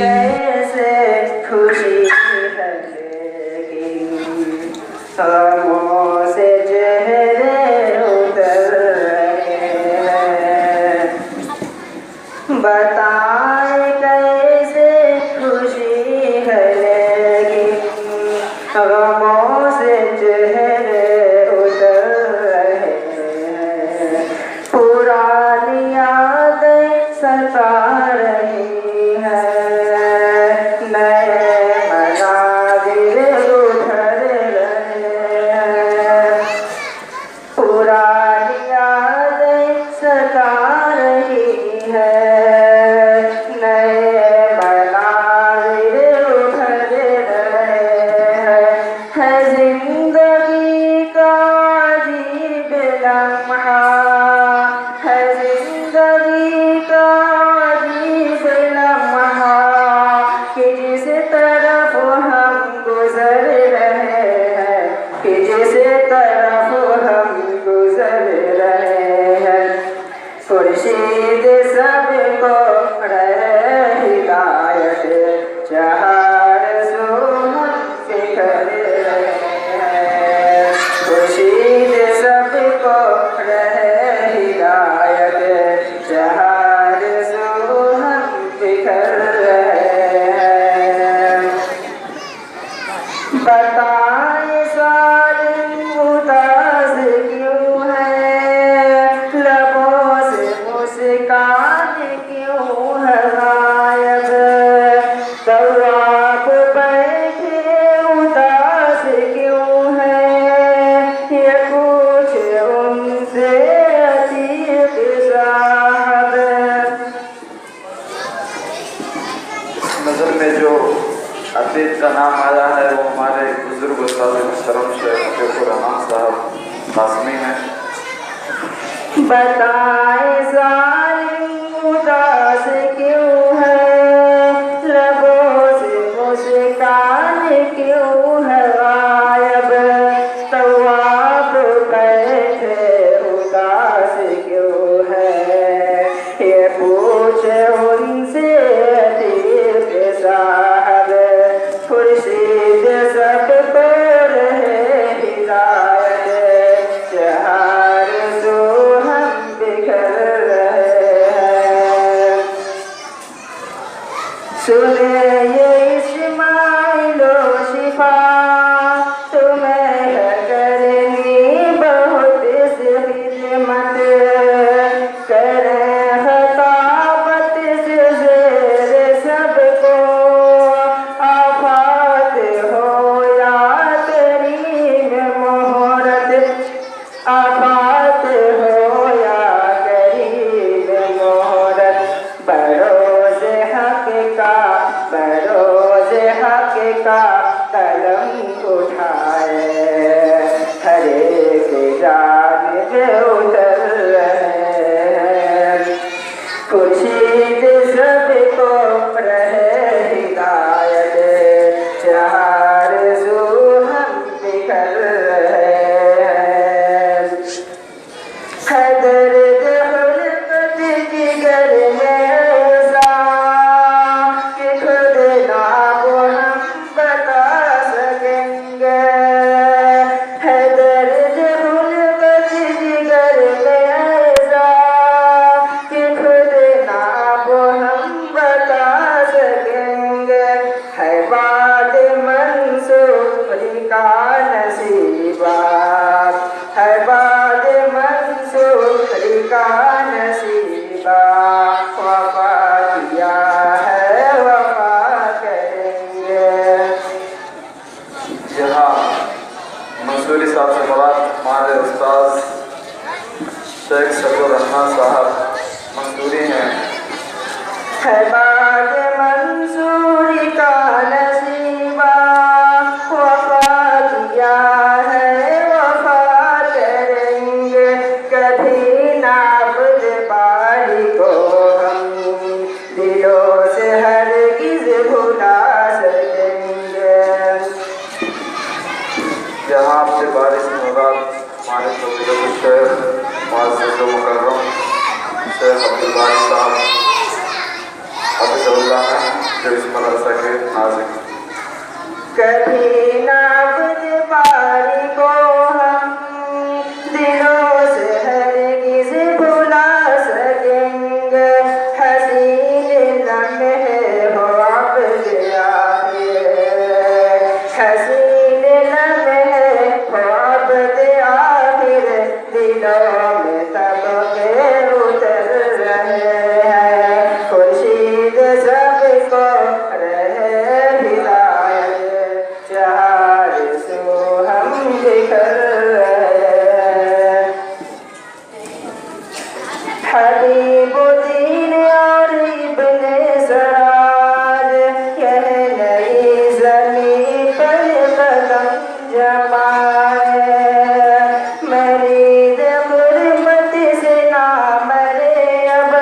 कैसे खुशी है लेकिन खामों से चेहरे उतर रहे हैं। बताएं कैसे खुशी है लेकिन खामों से चेहरे उतर रहे हैं। पुरानी यादें सता रही है, नए मनाज़िर उभर रहे हैं। पुरानी यादें सता रही है, नए मनाज़िर उभर रहे हैं। है जिंदगी का अजीब लम्हा, है जिंदगी का अजीब लम्हा कि जिस तरफ हम गुजर रहे हैं, कि जिस तरफ हम गुजर रहे हैं। खुर्शीद सबको रहे हिदायत, जहार सो हम बिखर रहे हैं। खुर्शीद सबको रहे हिदायत, जहार सो हम बिखर रहे हैं। बताएं सालिम उदास क्यों है, लबों से मुस्कान क्यों है गायब। तवाब बैठे उदास क्यों है, ये पूछे उनसे अतीक साहब। नज़र में जो अतीत का नाम आया है वो हमारे बुजुर्ग उस्ताद मुहतरम शेख रहमान साहब कासमी हैं। बताएं सालिम उदास क्यों है, लबों से मुस्कान क्यों है गायब। तवाब बैठे उदास क्यों है, ये पूछे उनसे अतीक साहब। खुर्शीद सबको रहे हिदायत, जहार सो हम बिखर रहे हैं। सुने ये इस्माइलो शिफा, तुम्हें है करनी बहुत सी खिदमत। करें खताबत से ज़ेर सबको, आफात हो या करीम मोहरत। आफात हो या करीम मोहरत। बरोज़े हक़ का, बरोज़े हक़ का कलम उठाए, हर एक जानिब उतर रहे हैं। खुर्शीद सबको रहे हिदायत, जहार सो हम बिखर रहे हैं। है दर्द खुल्क़त जिगर में ऐसा कि खुद ना वो हम बता सकेंगे। है दर्द खुल्क़त जिगर में ऐसा कि खुद ना वो हम बता सकेंगे। है बात मंसूरी का नसीबा, है बात मंसूरी का नसीबा। वफा किया है वफा करेंगे। यहाँ मंसूरी साहब से मुराद हमारे उस्ताद शेख रहमान साहब मंसूरी हैं। है बात मंसूरी का नसीबा, वफा किया है वफा करेंगे। कभी ना बारी को हम दिलों से हरगिज़ भुला सकेंगे। यहाँ आपसे बारिश मुराद हमारे फजीलत शेख मुअज़्ज़ज़ व मुकर्रम शेख अब्दुल्लाह साहब हाफिज़हुल्लाह हैं जो इस मदरसा के नाज़िम हैं। कभी नाबुद बारी को हम दिलों से हरगिज़ भुला सकेंगे, हसीन लम्हे हो अब्द आखिर, हसीन लम्हे हो अब्द आखिर, दिलों में सबके उतर रहे हैं, खुर्शीद सबको रहे हिदायत, चार सो हम बिखर रहे हैं। हबीबुद्दीन और इब्ने सराज यह नई ज़मीं पर कदम जमाए, मरीद गुरबत से ना मरे अब,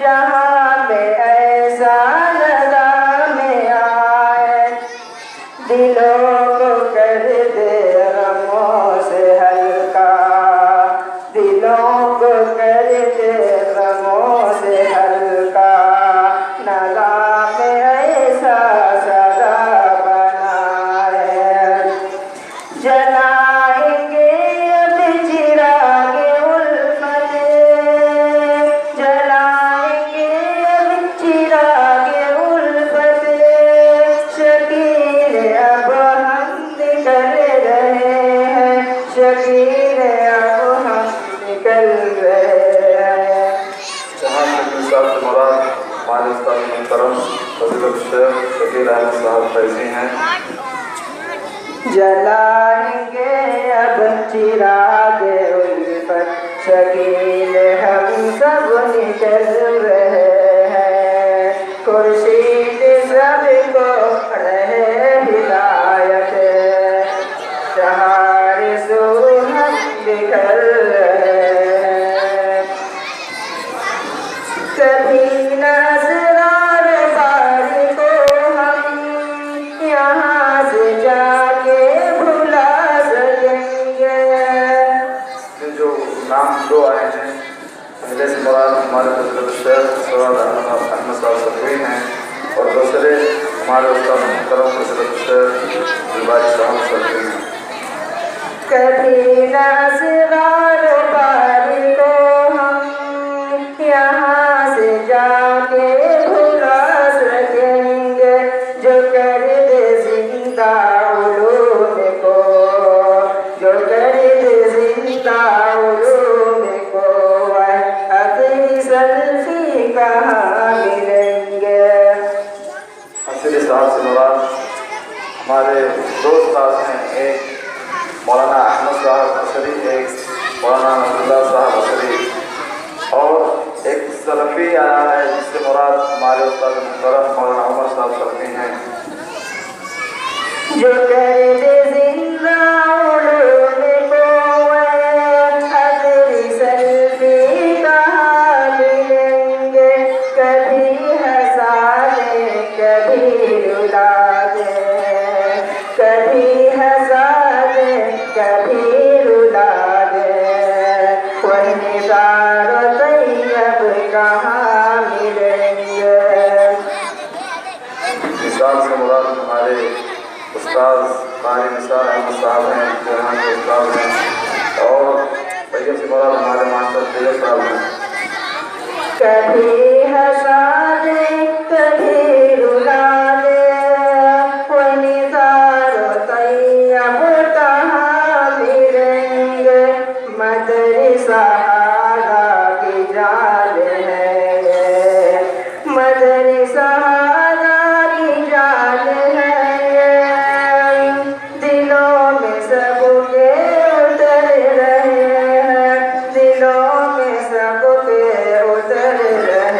जहाँ में ऐसा नज़ा में आए, दिलों को कर दे गमों से हल्का, दिलों को कर दे गमों से हल्का, नज़ा में ऐसा सदा बनाए, जलाएंगे अब चिरागे उल्फत, जलाएंगे अब चिरागे उल्फत, शकील अब हम निकल रहे हैं, शकील अब हम निकल रहे हैं। जहाँ शकील साहब से मुराद हमारे उस्ताद मुहतरम फज़ीलत शेख शकील अहमद साहब फैज़ी हैं। जलाएंगे अब चिरागे उल्फत, शकील हम सब निकल रहे हैं, खुर्शीद सबको रहे हिदायत, चार सो हम बिखर रहे हैं। कभी नज़रार बारी को हम यहाँ से जाके भुला सकेंगे। ये जो नाम दो आए हैं पहले से मुराद हमारे फज़ीलत शेख सवाद अहमद साहब सफवी हैं और दूसरे हमारे उस्ताद मुहतरम फज़ीलत शेख जुबारी साहब सफवी हैं। कभी नज़रार बारी को हम यहाँ से जाके भुला सकेंगे, जो कर दे जिंदा उलूम को, जो कर दे जिंदा उलूम को, अपनी सल्फी कहाँ मिलेंगे। असली साहब से मुराद हमारे दो उस्ताद हैं, एक मौलाना अहमद साहब असरी, एक मौलाना अब्दुल्लाह साहब असरी, और एक सलफ़ी आया है जिससे मुराद हमारे उस्ताद मुहतरम मौलाना उमर साहब सलफ़ी हैं। जो कर दे जिंदा उलूम को, अपनी सल्फी कहाँ मिलेंगे, कभी हंसा दे कभी रुला दे, कभी हंसा दे कभी रुला दे, वही दारो तैयब कहाँ मिलेंगे। निसार से मुराद हमारे उस्ताद कारी निसार अहमद साहब हैं जो यहाँ के उस्ताद हैं, और तैयब से मुराद हमारे मास्टर तैयब साहब हैं। कभी हंसा दे कभी रुला दे, वही दारो तैयब कहाँ मिलेंगे, मदरसा हादा की जान है, मदरसा हादा की जान है, दिलों में सबके उतर रहे हैं, दिलों में सबके उतर रहे